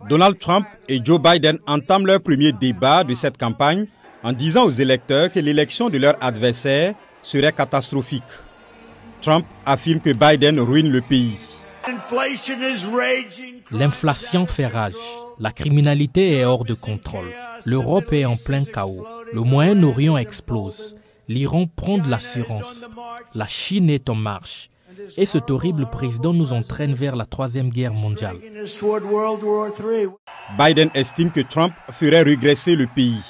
Donald Trump et Joe Biden entament leur premier débat de cette campagne en disant aux électeurs que l'élection de leur adversaire serait catastrophique. Trump affirme que Biden ruine le pays. L'inflation fait rage. La criminalité est hors de contrôle. L'Europe est en plein chaos. Le Moyen-Orient explose. L'Iran prend de l'assurance. La Chine est en marche. Et cet horrible président nous entraîne vers la Troisième Guerre mondiale. Biden estime que Trump ferait régresser le pays.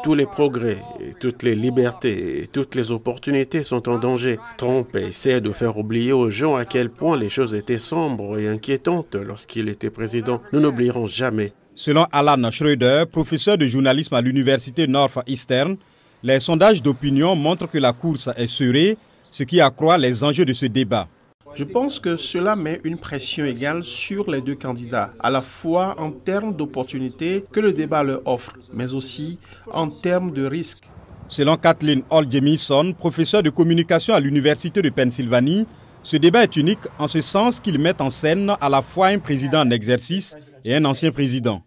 Tous les progrès, toutes les libertés et toutes les opportunités sont en danger. Trump essaie de faire oublier aux gens à quel point les choses étaient sombres et inquiétantes lorsqu'il était président. Nous n'oublierons jamais. Selon Alan Schroeder, professeur de journalisme à l'université Northeastern, les sondages d'opinion montrent que la course est serrée, ce qui accroît les enjeux de ce débat. Je pense que cela met une pression égale sur les deux candidats, à la fois en termes d'opportunités que le débat leur offre, mais aussi en termes de risques. Selon Kathleen Hall Jamieson, professeure de communication à l'université de Pennsylvanie, ce débat est unique en ce sens qu'il met en scène à la fois un président en exercice et un ancien président.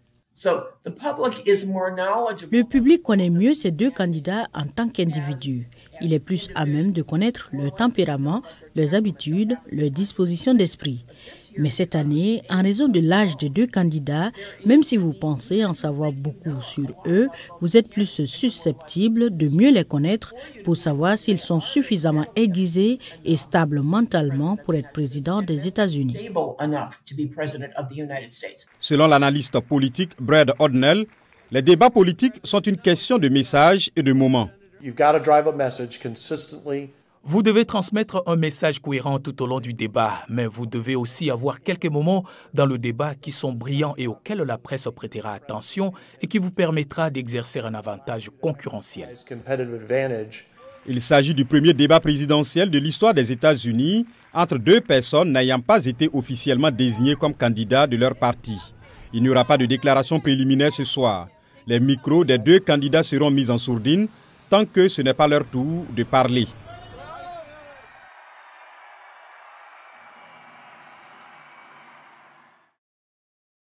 Le public connaît mieux ces deux candidats en tant qu'individus. Il est plus à même de connaître leur tempérament, leurs habitudes, leurs dispositions d'esprit. Mais cette année, en raison de l'âge des deux candidats, même si vous pensez en savoir beaucoup sur eux, vous êtes plus susceptible de mieux les connaître pour savoir s'ils sont suffisamment aiguisés et stables mentalement pour être président des États-Unis. Selon l'analyste politique Brad Hodnell, les débats politiques sont une question de message et de moment. Vous devez transmettre un message cohérent tout au long du débat, mais vous devez aussi avoir quelques moments dans le débat qui sont brillants et auxquels la presse prêtera attention et qui vous permettra d'exercer un avantage concurrentiel. Il s'agit du premier débat présidentiel de l'histoire des États-Unis entre deux personnes n'ayant pas été officiellement désignées comme candidats de leur parti. Il n'y aura pas de déclaration préliminaire ce soir. Les micros des deux candidats seront mis en sourdine tant que ce n'est pas leur tour de parler.